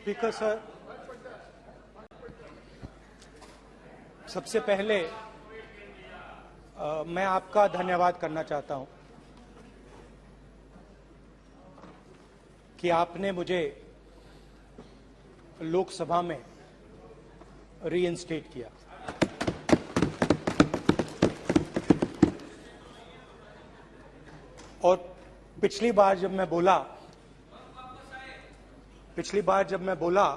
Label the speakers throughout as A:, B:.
A: Speaker sir, सबसे पहले मैं आपका धन्यवाद करना चाहता हूं कि आपने मुझे लोकसभा में रीइंस्टेट किया। और पिछली बार जब मैं बोला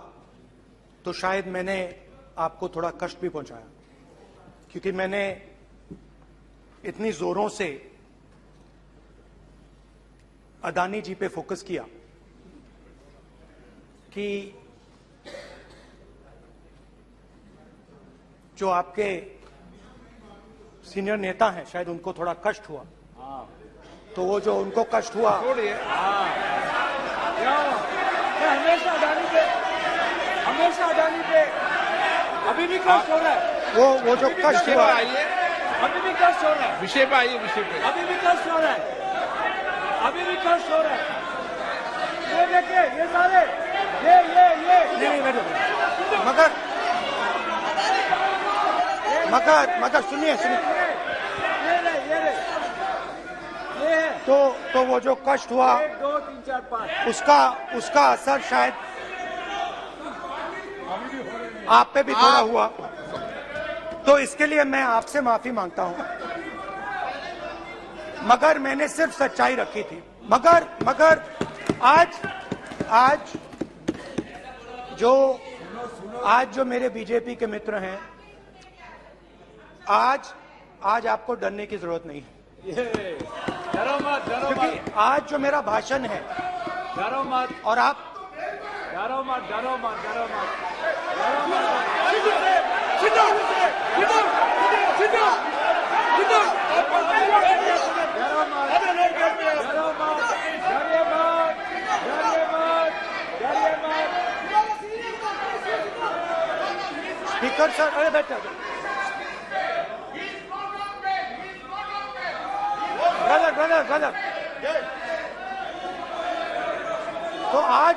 A: तो शायद मैंने आपको थोड़ा कष्ट भी पहुंचाया, क्योंकि मैंने इतनी जोरों से अदानी जी पे फोकस किया कि जो आपके सीनियर नेता हैं शायद उनको थोड़ा कष्ट हुआ। तो वो जो उनको कष्ट हुआ,
B: हमेशा अडानी पे अभी भी कष्ट हो रहा है।
A: वो जो कष्ट हुआ,
B: अभी भी कष्ट हो रहा है।
C: विषय पे आइए, विषय पे।
B: अभी भी कष्ट हो रहा है। ये देखिए, ये सारे ये
A: मगर सुनिए तो वो जो कष्ट हुआ
B: 1 2 3 4 5
A: उसका असर शायद आप पे भी थोड़ा हुआ। तो इसके लिए मैं आपसे माफी मांगता हूं, मगर मैंने सिर्फ सच्चाई रखी थी। मगर आज जो मेरे बीजेपी के मित्र हैं, आज आपको डरने की जरूरत नहीं है,
B: डरो मत
A: क्योंकि आज जो मेरा भाषण है,
B: डरो मत
A: और आप
B: डरो मत
A: स्पीकर सर, अरे बैठो ब्रदर। तो आज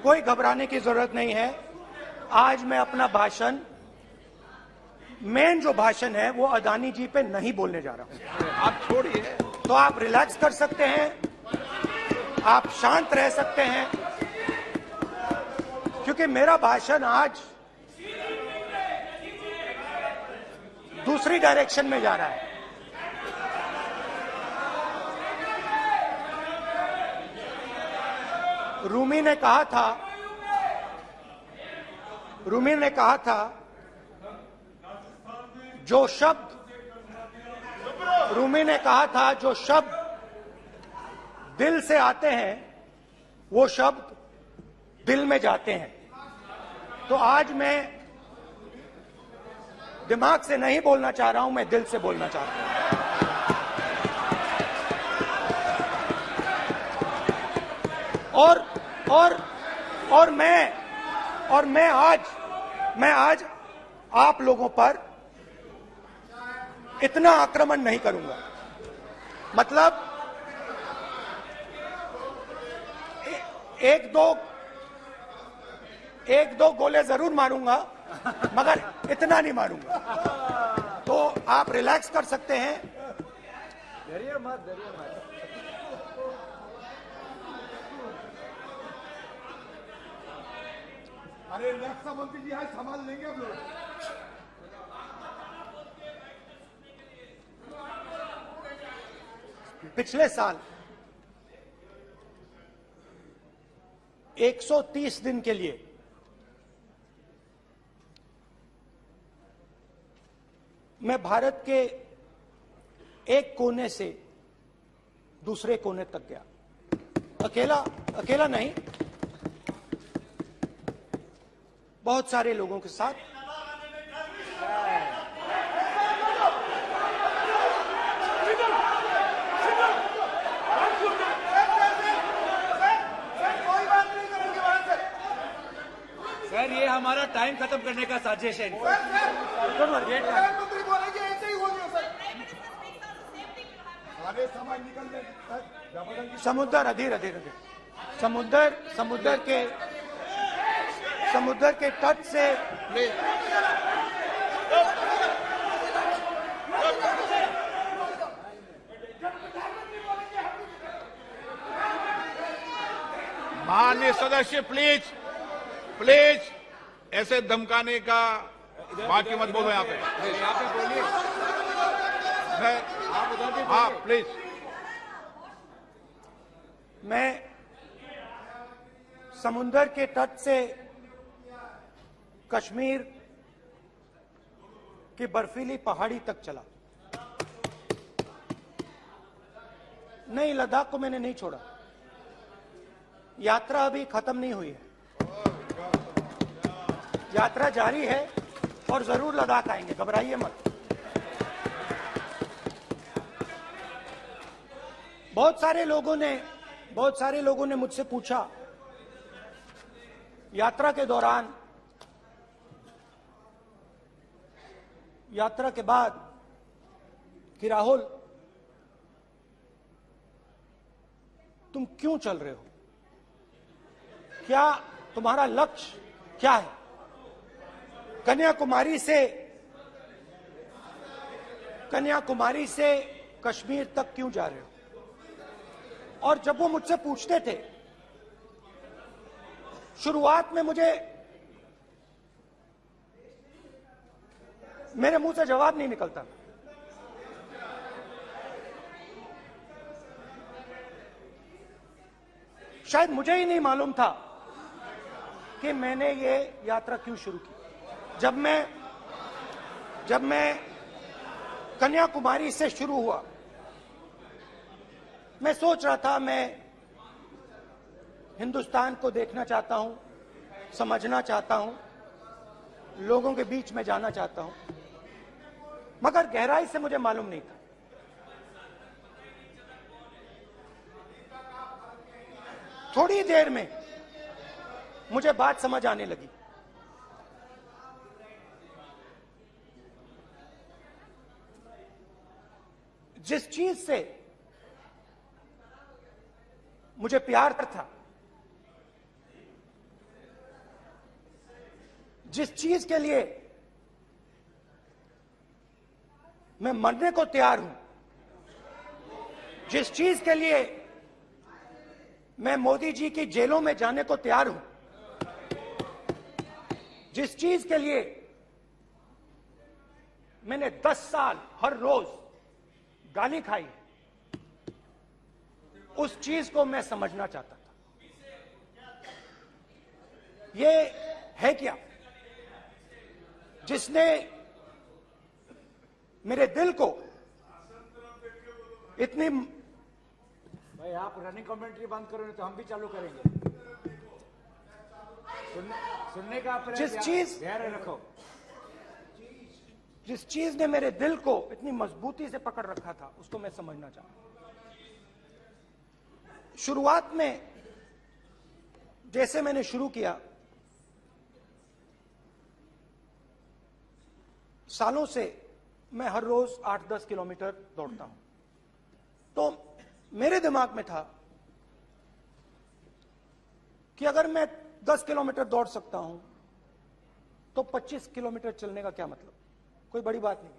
A: कोई घबराने की जरूरत नहीं है। आज मैं अपना भाषण, मेन जो भाषण है वो अदानी जी पे नहीं बोलने जा रहा हूं।
C: आप छोड़िए,
A: तो आप रिलैक्स कर सकते हैं, आप शांत रह सकते हैं, क्योंकि मेरा भाषण आज दूसरी डायरेक्शन में जा रहा है। रूमी ने कहा था जो शब्द दिल से आते हैं वो शब्द दिल में जाते हैं। तो आज मैं दिमाग से नहीं बोलना चाह रहा हूं, मैं दिल से बोलना चाह रहा हूं। और मैं आज आप लोगों पर इतना आक्रमण नहीं करूंगा। मतलब एक दो गोले जरूर मारूंगा, मगर इतना नहीं मारूंगा। तो आप रिलैक्स कर सकते हैं।
B: डरिए मत
C: अरे रक्षा मंत्री जी आज संभाल लेंगे हम लोग।
A: पिछले साल 130 दिन के लिए मैं भारत के एक कोने से दूसरे कोने तक गया। अकेला नहीं, बहुत सारे लोगों के साथ।
B: सर, ये हमारा टाइम खत्म करने का साजिश है।
C: सारे समाज निकल गए जबरदस्ती
A: समुद्र अधीर अधीर अधीर समुद्र के तट से
D: माननीय सदस्य प्लीज प्लीज ऐसे धमकाने का बात की मत बोलो यहाँ पे।
B: यहाँ पे बोलिए, आप उधर भी
D: हाँ
B: बोलिए।
D: प्लीज।
A: मैं समुद्र के तट से कश्मीर की बर्फीली पहाड़ी तक चला। नहीं, लद्दाख को मैंने नहीं छोड़ा। यात्रा अभी खत्म नहीं हुई है, यात्रा जारी है और जरूर लद्दाख आएंगे, घबराइए मत। बहुत सारे लोगों ने मुझसे पूछा यात्रा के दौरान, यात्रा के बाद कि राहुल तुम क्यों चल रहे हो, क्या तुम्हारा लक्ष्य क्या है, कन्याकुमारी से कश्मीर तक क्यों जा रहे हो। और जब वो मुझसे पूछते थे, शुरुआत में मेरे मुंह से जवाब नहीं निकलता। शायद मुझे ही नहीं मालूम था कि मैंने ये यात्रा क्यों शुरू की। जब मैं कन्याकुमारी से शुरू हुआ, मैं सोच रहा था मैं हिंदुस्तान को देखना चाहता हूं, समझना चाहता हूं, लोगों के बीच में जाना चाहता हूं, मगर गहराई से मुझे मालूम नहीं था। थोड़ी देर में मुझे बात समझ आने लगी। जिस चीज से मुझे प्यार था, जिस चीज के लिए मैं मरने को तैयार हूं, जिस चीज के लिए मैं मोदी जी की जेलों में जाने को तैयार हूं, जिस चीज के लिए मैंने 10 साल हर रोज गाली खाई, उस चीज को मैं समझना चाहता था। ये है क्या जिसने मेरे दिल को इतनी,
B: भाई आप रनिंग कमेंट्री बंद करो नहीं तो हम भी चालू करेंगे। सुनने का अपने धैर्य रखो।
A: जिस चीज ने मेरे दिल को इतनी मजबूती से पकड़ रखा था, उसको मैं समझना चाहता। शुरुआत में जैसे मैंने शुरू किया, सालों से मैं हर रोज 8-10 किलोमीटर दौड़ता हूं, तो मेरे दिमाग में था कि अगर मैं 10 किलोमीटर दौड़ सकता हूं तो 25 किलोमीटर चलने का क्या मतलब, कोई बड़ी बात नहीं।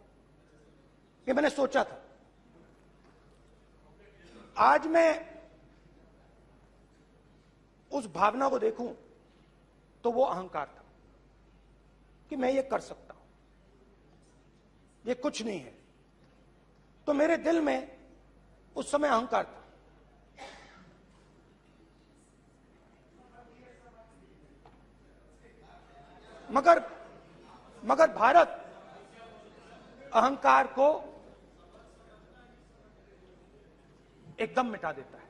A: ये मैंने सोचा था। आज मैं उस भावना को देखूं तो वो अहंकार था कि मैं ये कर सकता हूं, ये कुछ नहीं है। तो मेरे दिल में उस समय अहंकार था। मगर भारत अहंकार को एकदम मिटा देता है,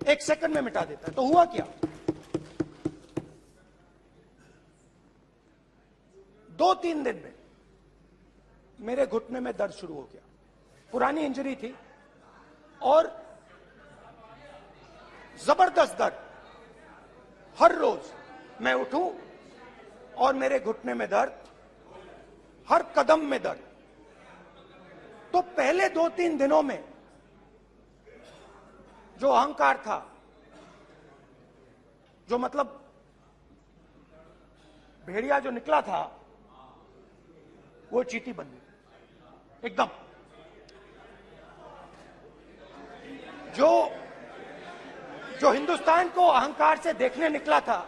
A: 1 सेकंड में मिटा देता है। तो हुआ क्या, 2-3 दिन में मेरे घुटने में दर्द शुरू हो गया। पुरानी इंजरी थी और जबरदस्त दर्द। हर रोज मैं उठूं और मेरे घुटने में दर्द, हर कदम में दर्द। तो पहले 2-3 दिनों में जो अहंकार था, जो मतलब भेड़िया जो निकला था, वो चींटी बन गई एकदम। जो हिंदुस्तान को अहंकार से देखने निकला था,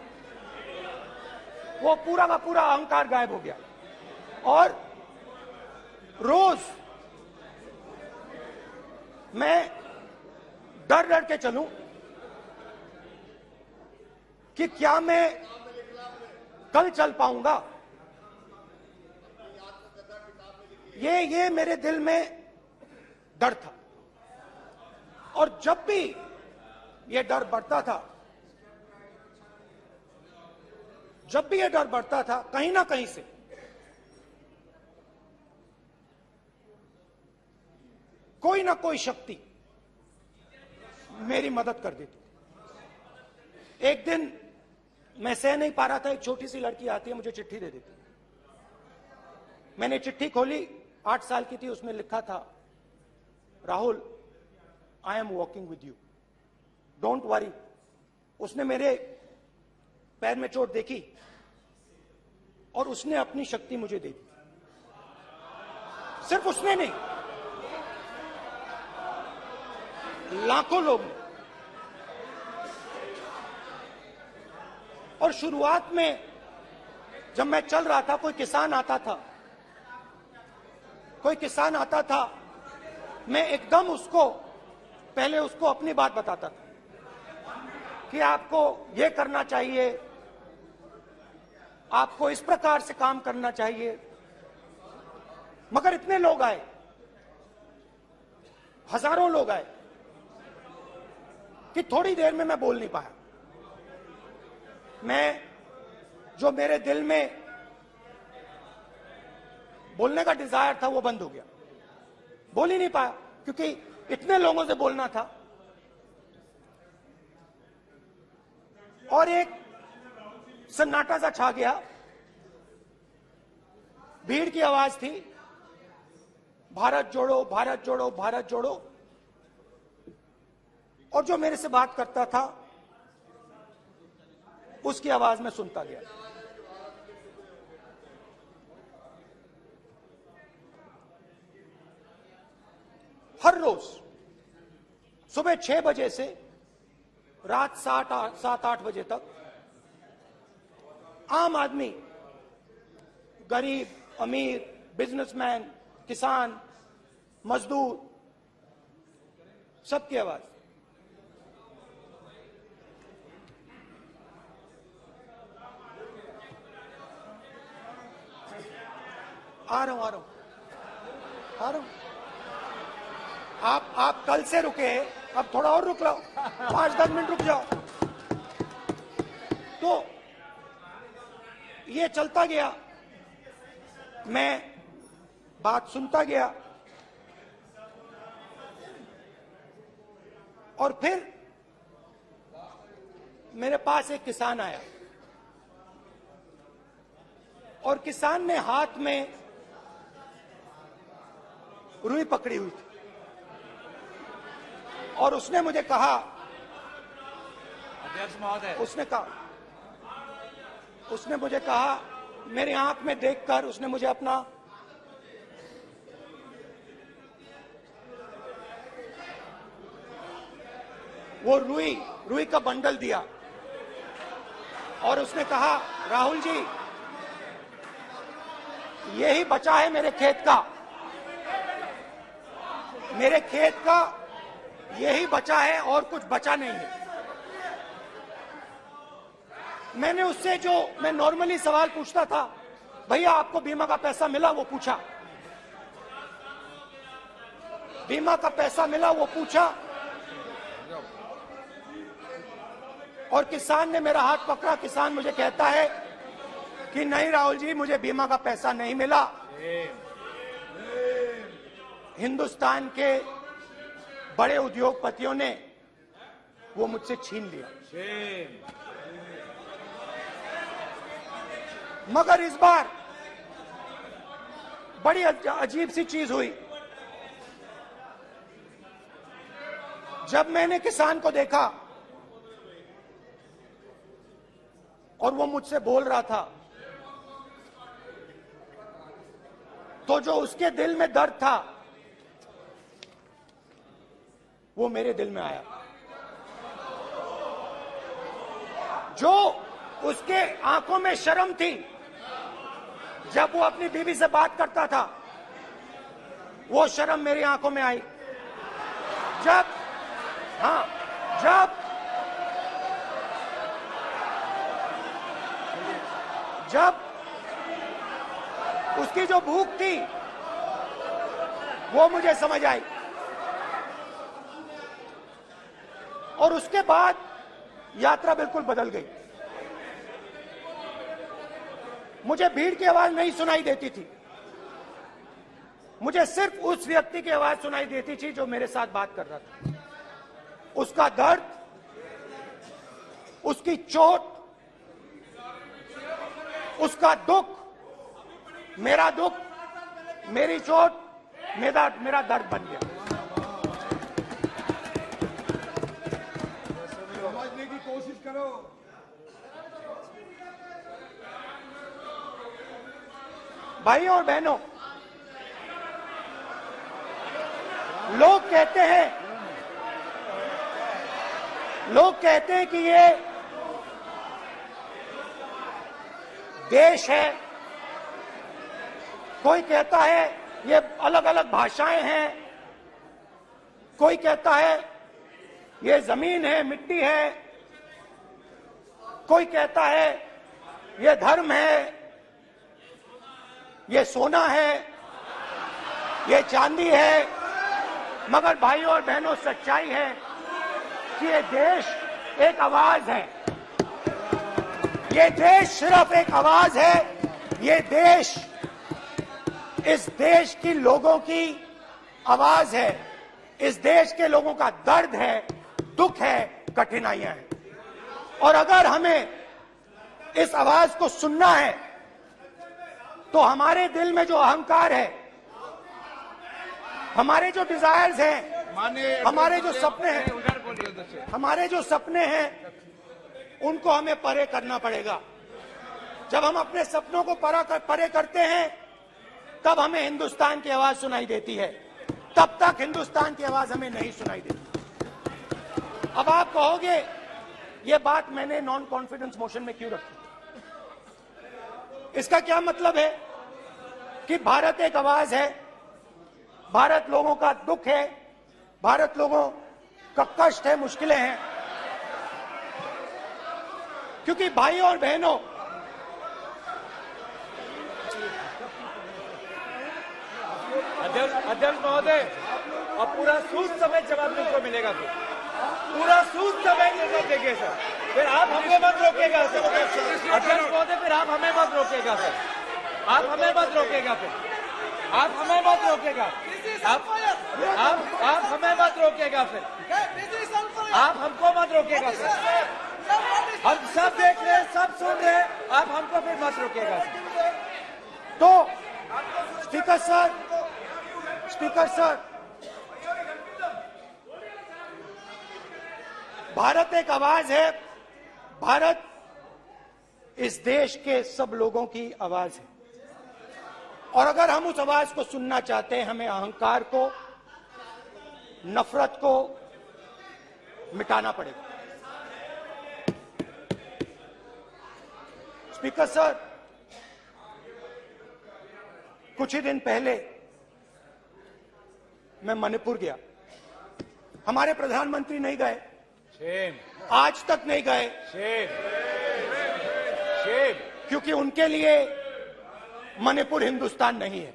A: वो पूरा का पूरा अहंकार गायब हो गया। और रोज मैं डर डर के चलूं कि क्या मैं कल चल पाऊंगा। ये मेरे दिल में डर था। और जब भी ये डर बढ़ता था, कहीं ना कहीं से कोई ना कोई शक्ति मेरी मदद कर देती। एक दिन मैं सह नहीं पा रहा था, एक छोटी सी लड़की आती है, मुझे चिट्ठी दे देती। मैंने चिट्ठी खोली, 8 साल की थी, उसमें लिखा था, Rahul, I am walking with you, don't worry. उसने मेरे पैर में चोट देखी और उसने अपनी शक्ति मुझे दे दी। सिर्फ उसने नहीं, लाखों लोग ने। और शुरुआत में जब मैं चल रहा था, कोई किसान आता था, मैं एकदम पहले उसको अपनी बात बताता था कि आपको ये करना चाहिए, आपको इस प्रकार से काम करना चाहिए। मगर इतने लोग आए, हजारों लोग आए, कि थोड़ी देर में मैं बोल नहीं पाया। जो मेरे दिल में बोलने का डिजायर था, वो बंद हो गया। बोल ही नहीं पाया, क्योंकि इतने लोगों से बोलना था। और एक सन्नाटा सा छा गया, भीड़ की आवाज थी, भारत जोड़ो, भारत जोड़ो, भारत जोड़ो। और जो मेरे से बात करता था, उसकी आवाज में सुनता गया। हर रोज सुबह 6 बजे से रात 7-8 बजे तक आम आदमी, गरीब, अमीर, बिजनेसमैन, किसान, मजदूर, सबकी आवाज। आ रहा हूं। आप कल से रुके, अब थोड़ा और रुक लो, 5-10 मिनट रुक जाओ। तो ये चलता गया, मैं बात सुनता गया। और फिर मेरे पास एक किसान आया, और किसान ने हाथ में रुई पकड़ी हुई थी, और उसने मुझे कहा,
B: अध्यक्ष महोदय,
A: उसने मुझे कहा, मेरे आंख में देखकर उसने मुझे अपना वो रुई का बंडल दिया, और उसने कहा, राहुल जी, यही बचा है मेरे खेत का, यही बचा है, और कुछ बचा नहीं है। मैंने उससे, जो मैं नॉर्मली सवाल पूछता था, भैया आपको बीमा का पैसा मिला, वो पूछा। बीमा का पैसा मिला, वो पूछा। और किसान ने मेरा हाथ पकड़ा। किसान मुझे कहता है कि नहीं राहुल जी, मुझे बीमा का पैसा नहीं मिला, हिंदुस्तान के बड़े उद्योगपतियों ने वो मुझसे छीन लिया। मगर इस बार बड़ी अजीब सी चीज हुई। जब मैंने किसान को देखा और वो मुझसे बोल रहा था, तो जो उसके दिल में दर्द था वो मेरे दिल में आया। जो उसके आंखों में शर्म थी जब वो अपनी बीवी से बात करता था, वो शर्म मेरी आंखों में आई। जब उसकी जो भूख थी वो मुझे समझ आई। और उसके बाद यात्रा बिल्कुल बदल गई। मुझे भीड़ की आवाज नहीं सुनाई देती थी, मुझे सिर्फ उस व्यक्ति की आवाज सुनाई देती थी जो मेरे साथ बात कर रहा था। उसका दर्द, उसकी चोट, उसका दुख, मेरा दुख, मेरी चोट, मेरा दर्द बन गया।
C: समझने की कोशिश करो।
A: भाइयों और बहनों, लोग कहते हैं कि ये देश है, कोई कहता है ये अलग अलग भाषाएं हैं, कोई कहता है ये जमीन है, मिट्टी है, कोई कहता है ये धर्म है, ये सोना है, ये चांदी है। मगर भाइयों और बहनों, सच्चाई है कि ये देश एक आवाज है। ये देश सिर्फ एक आवाज है। ये देश, इस देश की लोगों की आवाज है। इस देश के लोगों का दर्द है, दुख है, कठिनाइयां हैं। और अगर हमें इस आवाज को सुनना है तो हमारे दिल में जो अहंकार है, हमारे जो डिजायर्स हैं, हमारे जो सपने हैं, उनको हमें परे करना पड़ेगा। जब हम अपने सपनों को परे करते हैं, तब हमें हिंदुस्तान की आवाज सुनाई देती है। तब तक हिंदुस्तान की आवाज हमें नहीं सुनाई देती। अब आप कहोगे ये बात मैंने नॉन कॉन्फिडेंस मोशन में क्यों रखी? इसका क्या मतलब है कि भारत एक आवाज है, भारत लोगों का दुख है, भारत लोगों का कष्ट है, मुश्किलें हैं। क्योंकि भाइयों और बहनों,
B: अध्यक्ष महोदय, और पूरा सूद समय जवाब तुमको मिलेगा, तो पूरा सूद समय जवाब देंगे सर। फिर आप हमें मत रोकेगा सर। अध्यक्ष महोदय, फिर आप हमें मत रोकेगा सर। आप हमें मत रोकेगा फिर। आप हमें मत रोकेगा। आप हमें मत रोकेगा फिर। आप हमको मत रोकेगा सर। हम सब देख रहे हैं, सब सुन रहे हैं, आप हमको फिर मत रोकेगा सर।
A: तो स्पीकर सर, भारत एक आवाज है। भारत इस देश के सब लोगों की आवाज है। और अगर हम उस आवाज को सुनना चाहते हैं, हमें अहंकार को, नफरत को मिटाना पड़ेगा। स्पीकर सर, कुछ ही दिन पहले मैं मणिपुर गया। हमारे प्रधानमंत्री नहीं गए, आज तक नहीं गए, क्योंकि उनके लिए मणिपुर हिंदुस्तान नहीं है।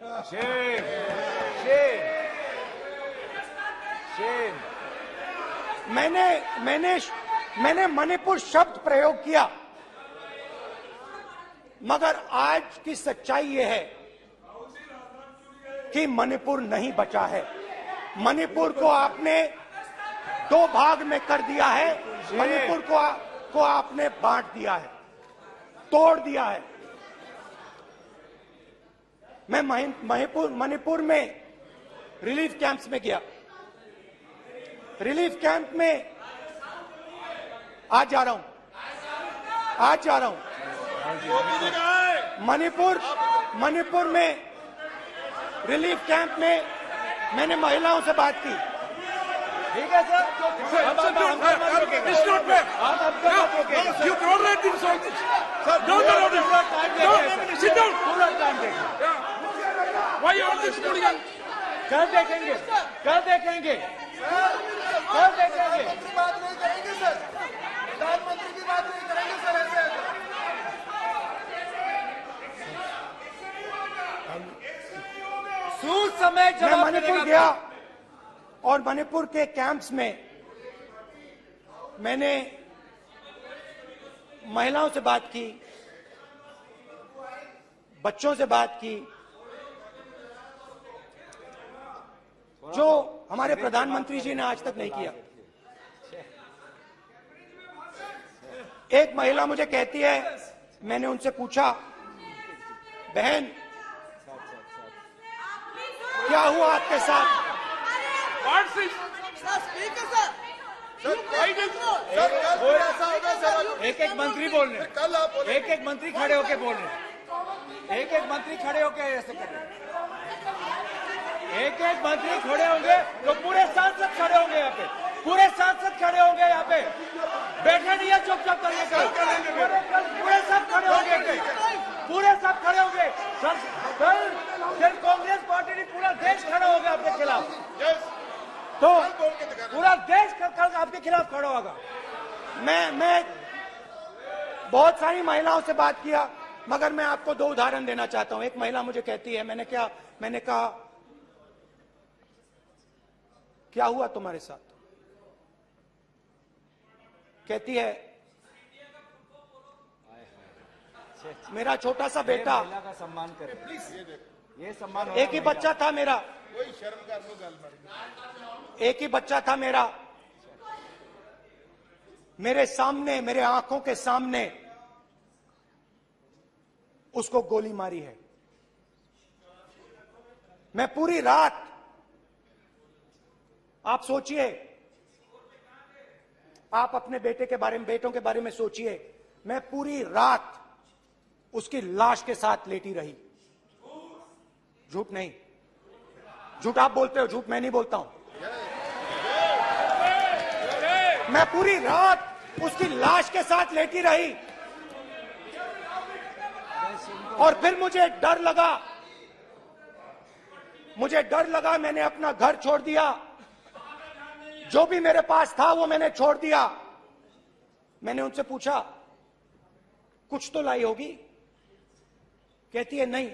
A: मैंने मणिपुर शब्द प्रयोग किया, मगर आज की सच्चाई यह है कि मणिपुर नहीं बचा है। मणिपुर को आपने दो भाग में कर दिया है। मणिपुर को आपने बांट दिया है, तोड़ दिया है। मैं मणिपुर में रिलीफ कैंप्स में गया। रिलीफ कैंप में आज जा रहा हूं, आज जा रहा हूं मणिपुर में रिलीफ कैंप में मैंने महिलाओं से बात की।
B: ठीक है सर, अब हमको मत रोकेगा।
E: It's not fair.
B: आप हमको मत रोकेगा sir.
E: You tolerate insults.
B: Sir,
E: No, no, no, no.
B: पूरा टाइम
E: No,
B: देंगे सर।
E: sit down.
B: पूरा टाइम देंगे।
E: Yeah. Why you are excluding us?
B: कल देखेंगे, कल देखेंगे, कल देखेंगे।
C: बात नहीं करेंगे सर, प्रधानमंत्री की बात नहीं करेंगे सर ऐसे।
B: सूद समय
A: मैं
B: जवाब
A: मणिपुर
B: मिलेगा।
A: गया और मणिपुर के कैंप्स में मैंने महिलाओं से बात की, बच्चों से बात की, जो हमारे प्रधानमंत्री जी ने आज तक नहीं किया। एक महिला मुझे कहती है, मैंने उनसे पूछा, बहन क्या हुआ आपके साथ?
E: What's this?
B: एक एक मंत्री बोल रहे हैं,
C: कल आप बोले
B: एक एक मंत्री खड़े होके बोल रहे हैं, एक एक मंत्री खड़े होके ऐसे कर रहे हैं, एक एक मंत्री खड़े होंगे तो पूरे सांसद खड़े होंगे यहाँ पे, पूरे सांसद खड़े होंगे यहाँ पे, बैठे नहीं है चुपचाप करने का, पूरे सब खड़े होंगे, पूरे सब खड़े होंगे। कल कांग्रेस पार्टी ने पूरा देश खड़ा होगा आपके खिलाफ, तो पूरा देश कल आपके खिलाफ खड़ा होगा। मैं बहुत सारी महिलाओं से बात किया, मगर मैं आपको दो उदाहरण देना चाहता हूं। एक महिला मुझे कहती है, मैंने कहा क्या हुआ तुम्हारे साथ? कहती है, मेरा छोटा सा बेटा, महिला का सम्मान करें प्लीज, ये सम्मान।
A: एक ही बच्चा था मेरा,
C: कोई शर्म कर लो गल
A: एक ही बच्चा था मेरा, मेरे सामने, मेरे आंखों के सामने उसको गोली मारी है। मैं पूरी रात, आप सोचिए, आप अपने बेटे के बारे में, बेटों के बारे में सोचिए, मैं पूरी रात उसकी लाश के साथ लेटी रही। झूठ नहीं, झूठ आप बोलते हो, झूठ मैं नहीं बोलता हूं। मैं पूरी रात उसकी लाश के साथ लेटी रही और फिर मुझे डर लगा, मैंने अपना घर छोड़ दिया, जो भी मेरे पास था वो मैंने छोड़ दिया। मैंने उनसे पूछा, कुछ तो लाई होगी? कहती है, नहीं,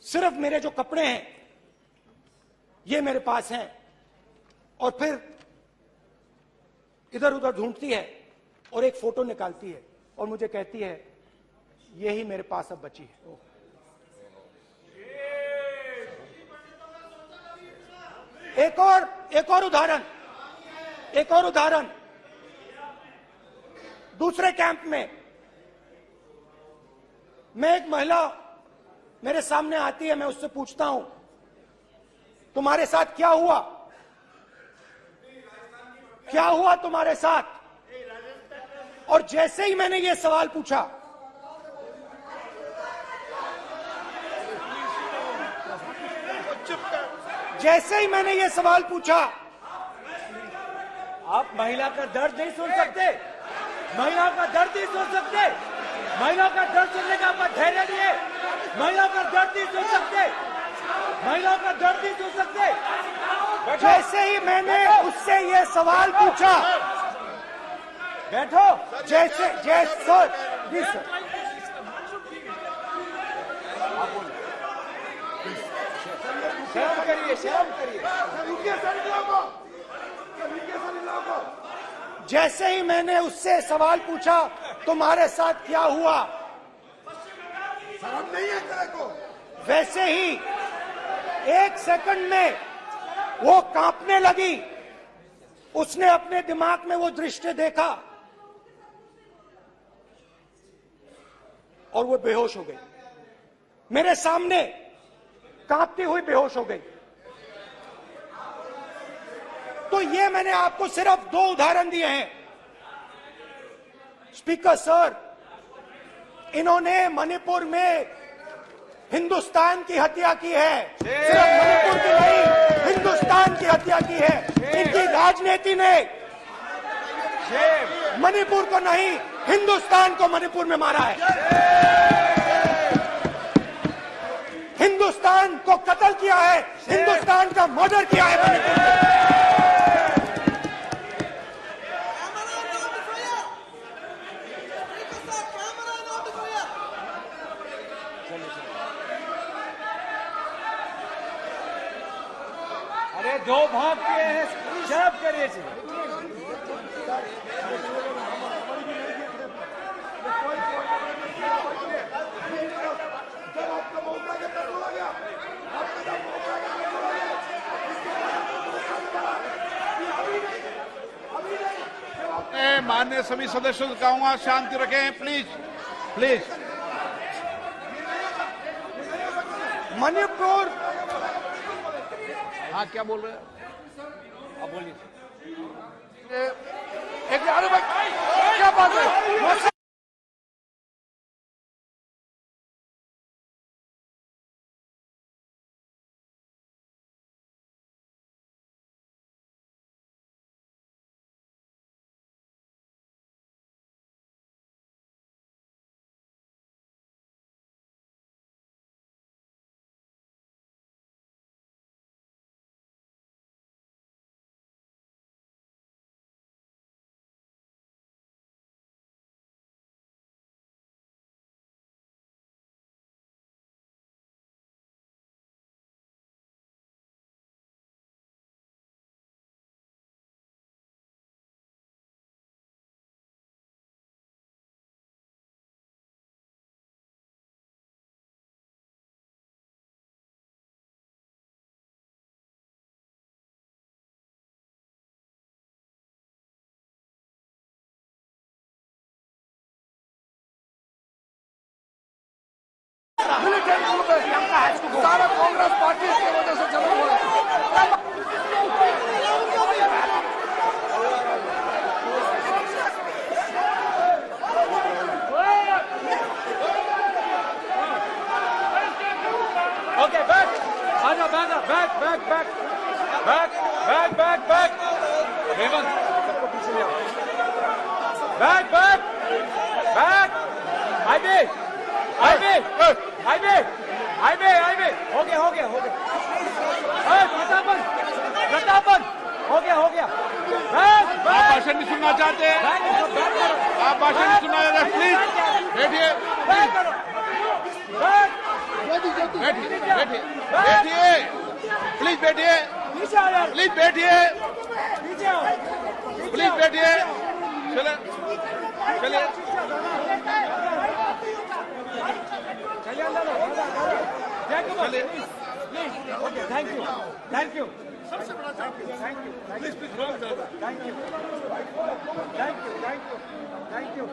A: सिर्फ मेरे जो कपड़े हैं ये मेरे पास हैं। और फिर इधर उधर ढूंढती है और एक फोटो निकालती है और मुझे कहती है, यही मेरे पास अब बची है। एक और उदाहरण, दूसरे कैंप में मैं, एक महिला मेरे सामने आती है, मैं उससे पूछता हूं, तुम्हारे साथ क्या हुआ? क्या हुआ तुम्हारे साथ? और जैसे ही मैंने ये सवाल पूछा,
B: आप महिला का दर्द नहीं सुन सकते, महिला का दर्द नहीं सुन सकते, महिला का दर्द सुनने का आपका धैर्य नहीं है, महिला का दर्द नहीं सुन सकते, महिला का दर्द नहीं सुन सकते।
A: जैसे ही मैंने उससे ये सवाल पूछा,
B: बैठो,
A: जी सर,
B: शर्म करिए, शर्म करिए।
A: जैसे ही मैंने उससे सवाल पूछा, तुम्हारे साथ क्या हुआ,
C: शर्म नहीं है तेरे को?
A: वैसे ही 1 सेकंड में वो कांपने लगी। उसने अपने दिमाग में वो दृश्य देखा और वो बेहोश हो गई। मेरे सामने कांपती हुई बेहोश हो गई। तो ये मैंने आपको सिर्फ 2 उदाहरण दिए हैं। स्पीकर सर, इन्होंने मणिपुर में हिंदुस्तान की हत्या की है, सिर्फ मणिपुर की नहीं, हिंदुस्तान की हत्या की है। इनकी राजनीति ने मणिपुर को नहीं, हिंदुस्तान को मणिपुर में मारा है। हिंदुस्तान को कत्ल किया है, हिंदुस्तान का मर्डर किया है मणिपुर में।
B: अरे 2 भाग किए हैं, शराब करिए जी।
D: माननीय सभी सदस्यों से कहूंगा शांति रखें, प्लीज प्लीज।
A: मणिपुर,
D: हाँ क्या बोल रहे हैं?
B: अब बोलिए।
E: अरे भाई क्या बात है? सारा कांग्रेस पार्टी की वजह से चला हुआ है।
B: ओके बैक, आजा back back back back back back back Hemant सबको पीछे ले आओ। Back back back IB IB IB IB IB हो गया प्रतापन हो गया बैक
D: आप
B: बैक
D: भाषण नहीं सुनना चाहते हैं? आप भाषण नहीं सुनना चाहते? प्लीज बैठिए,
B: बैक करो बैक
D: बैठिए, प्लीज बैठिए,
B: नीचे आओ यार,
D: प्लीज बैठिए,
B: नीचे आओ
D: प्लीज बैठिए। चले चलिए,
B: चलिए अंदर लो,
D: चलिए।
B: प्लीज ओके थैंक यू सबसे बड़ा thank you please thank you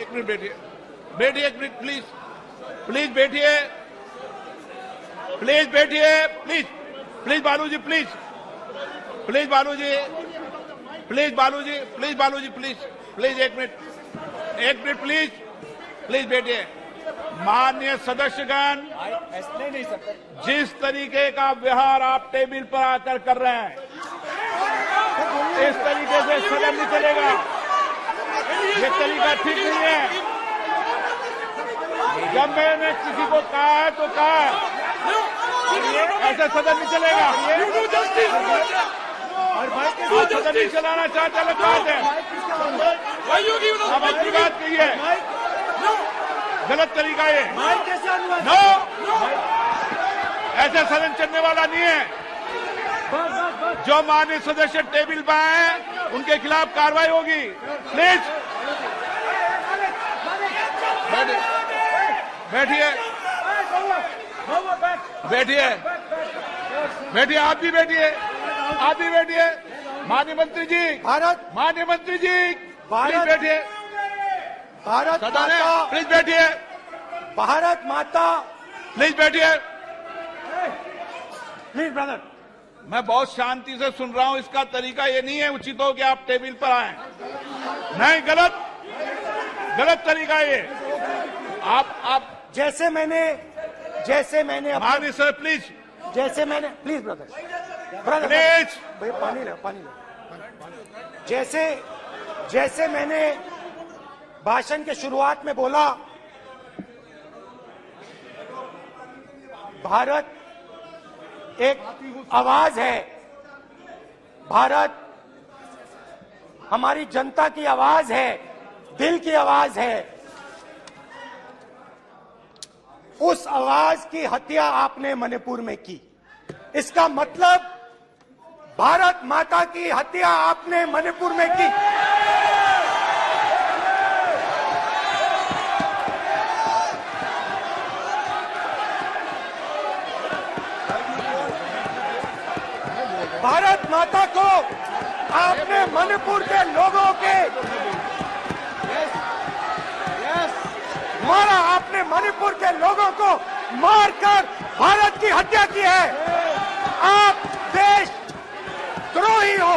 D: एक मिनट बैठिए, बैठिए एक मिनट प्लीज, प्लीज बैठिए, प्लीज बैठिए, please please Baluji, please please Baluji, please Baluji, please Baluji, please एक मिनट प्लीज, प्लीज बैठिए। माननीय सदस्यगण,
B: नहीं सकते
D: जिस तरीके का व्यवहार आप टेबल पर आकर कर रहे हैं, इस तरीके से सदन नहीं चलेगा। ये तरीका ठीक नहीं है। जब मैंने किसी को कहा है तो कहा है, ऐसे सदन नहीं चलेगा। आप सदन नहीं चलाना चाहते, अलग बात है। अब अपनी बात कही है, गलत तरीका ये। नो, ऐसे सदन चलने वाला नहीं है। जो माननीय सदस्य टेबल पर आए हैं उनके खिलाफ कार्रवाई होगी। प्लीज बैठिए, बैठिए, बैठिए, आप भी बैठिए, आप भी बैठिए। माननीय मंत्री जी, माननीय मंत्री जी, प्लीज बैठिए।
A: भारत
D: सदन है,
A: माता,
D: प्लीज बैठिए,
A: भारत माता,
D: प्लीज बैठिए,
A: प्लीज ब्रदर।
D: मैं बहुत शांति से सुन रहा हूं, इसका तरीका ये नहीं है उचित हो कि आप टेबल पर आए। नहीं, गलत तरीका ये। आप
A: जैसे मैंने
D: माननीय sir please
A: please brother
D: please
A: भाई पानी लो। जैसे मैंने भाषण के शुरुआत में बोला, भारत एक आवाज है, भारत हमारी जनता की आवाज है, दिल की आवाज है। उस आवाज की हत्या आपने मणिपुर में की। इसका मतलब भारत माता की हत्या आपने मणिपुर में की। भारत माता को आपने मणिपुर के लोगों के मारा, आपने मणिपुर के लोगों को मारकर भारत की हत्या की है। आप देशद्रोही हो,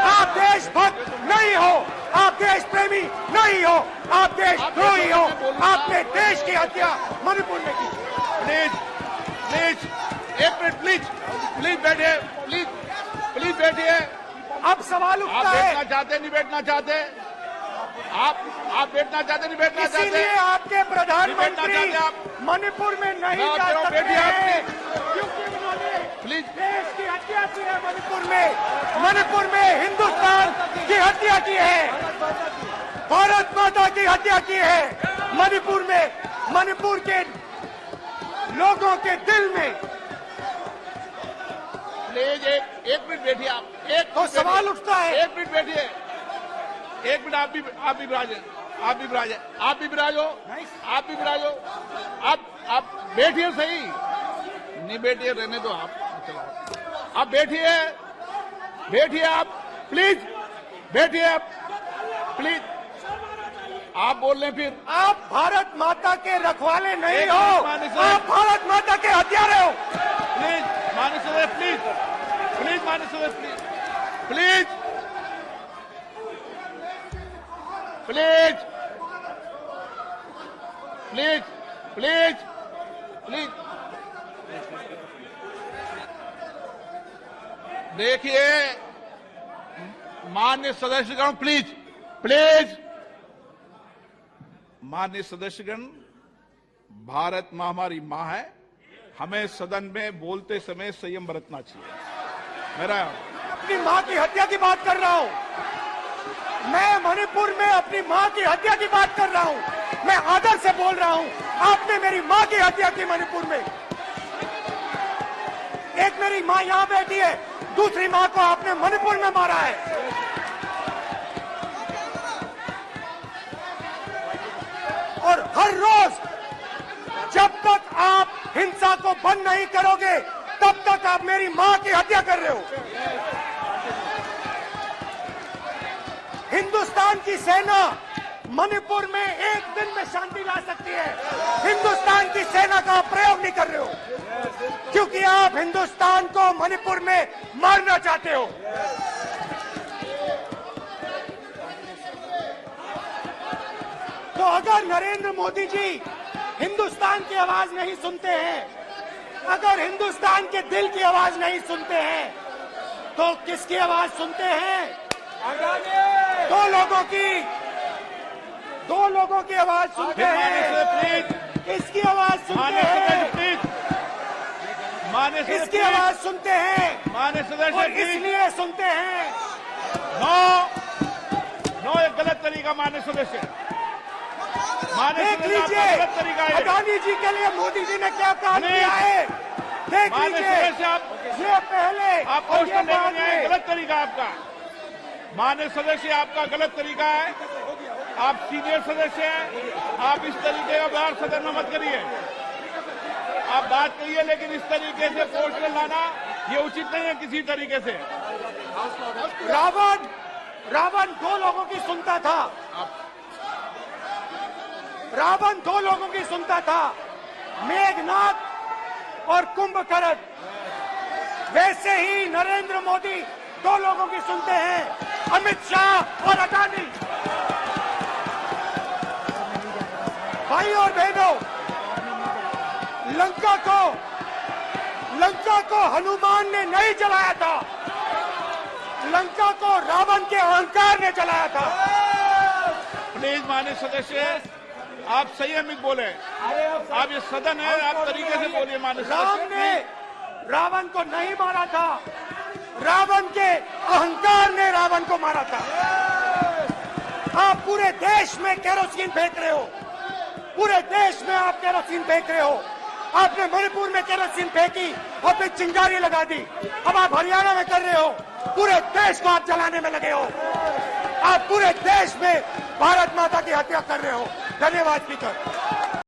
A: आप देशभक्त नहीं हो, आप देश प्रेमी नहीं हो, आप देशद्रोही हो। आपने देश की हत्या मणिपुर में की।
D: प्लीज एक मिनट, प्लीज बैठिए, प्लीज बैठिए।
A: अब सवाल उठता
D: आप
A: है,
D: बैठना चाहते नहीं बैठना चाहते? आप बैठना चाहते नहीं बैठना चाहते?
A: इसीलिए आपके प्रधानमंत्री
D: चाहते आप?
A: मणिपुर में नहीं
D: मैं
A: जा
D: आपको
A: सकते
D: बैठिए
A: हैं, क्योंकि उन्होंने
D: प्लीज
A: देश की हत्या की है। मणिपुर में हिंदुस्तान की हत्या की है, भारत माता की हत्या की है। मणिपुर के लोगों के दिल में।
D: प्लीज एक मिनट बैठिए आप।
A: तो सवाल उठता है,
D: एक मिनट बैठिए, एक मिनट। आप भी विराजो। आप बैठिए सही। नहीं बैठिए, रहने दो आप बैठिए आप प्लीज बैठिए आप प्लीज। आप बोल रहे हैं फिर।
A: आप भारत माता के रखवाले नहीं
D: एक
A: हो,
D: मिनट माननीय सर।
A: आप भारत माता के हत्यारे हो।
D: प्लीज माननीय सदस्य, प्लीज माननीय सदस्य, प्लीज देखिए माननीय सदस्यगण, प्लीज माननीय सदस्यगण, भारत मां हमारी मां है। हमें सदन में बोलते समय संयम बरतना चाहिए। मेरा
A: अपनी मां की हत्या की बात कर रहा हूं। मैं मणिपुर में अपनी मां की हत्या की बात कर रहा हूं। मैं आदर से बोल रहा हूं। आपने मेरी मां की हत्या की मणिपुर में। एक मेरी मां यहां बैठी है, दूसरी मां को आपने मणिपुर में मारा है। और हर रोज जब तक आप हिंसा को बंद नहीं करोगे, तब तक आप मेरी मां की हत्या कर रहे हो। हिंदुस्तान की सेना मणिपुर में एक दिन में शांति ला सकती है। हिंदुस्तान की सेना का आप प्रयोग नहीं कर रहे हो, क्योंकि आप हिंदुस्तान को मणिपुर में मारना चाहते हो। तो अगर नरेंद्र मोदी जी हिंदुस्तान की आवाज नहीं सुनते हैं, अगर हिंदुस्तान के दिल की आवाज नहीं सुनते हैं, तो किसकी आवाज सुनते हैं? दो लोगों की आवाज सुनते हैं। इसकी आवाज सुनते हैं, इसकी आवाज सुनते हैं,
D: माननीय सदस्य,
A: और इसलिए सुनते हैं।
D: नो एक गलत तरीका माननीय सदस्य।
A: देख लीजिए
D: गलत तरीका है।
A: अडानी जी के लिए मोदी जी ने क्या काम किया है। देख लीजिए, ये पहले
D: आप
A: और ये
D: क्वेश्चन
A: बाद
D: लेने हैं,
A: में।
D: गलत तरीका आपका। माननीय सदस्य, आपका गलत तरीका है। आप सीनियर सदस्य हैं, आप इस तरीके का व्यवहार सदन में मत करिए। आप बात करिए, लेकिन इस तरीके से क्वेश्चन लाना ये उचित नहीं है किसी तरीके से।
A: रावण दो लोगों की सुनता था। रावण दो लोगों की सुनता था। और कुंभकर्ण। वैसे ही नरेंद्र मोदी दो लोगों की सुनते हैं, अमित शाह और अडानी। भाई और बहनों, लंका को हनुमान ने नहीं जलाया था, लंका को रावण के अहंकार ने जलाया था।
D: प्लीज माननीय सदस्य, आप संयमित बोले। आप ये सदन है, आप तरीके से बोलिए माननीय
A: राम
D: सदस्य।
A: ने रावण को नहीं मारा था, रावण के अहंकार ने रावण को मारा था। आप पूरे देश में केरोसिन फेंक रहे हो, पूरे देश में आप केरोसिन फेंक रहे हो। आपने मणिपुर में केरोसिन फेंकी और फिर चिंगारी लगा दी। अब आप हरियाणा में कर रहे हो, पूरे देश को आप जलाने में लगे हो। आप पूरे देश में भारत माता की हत्या कर रहे हो। धन्यवाद स्पीकर।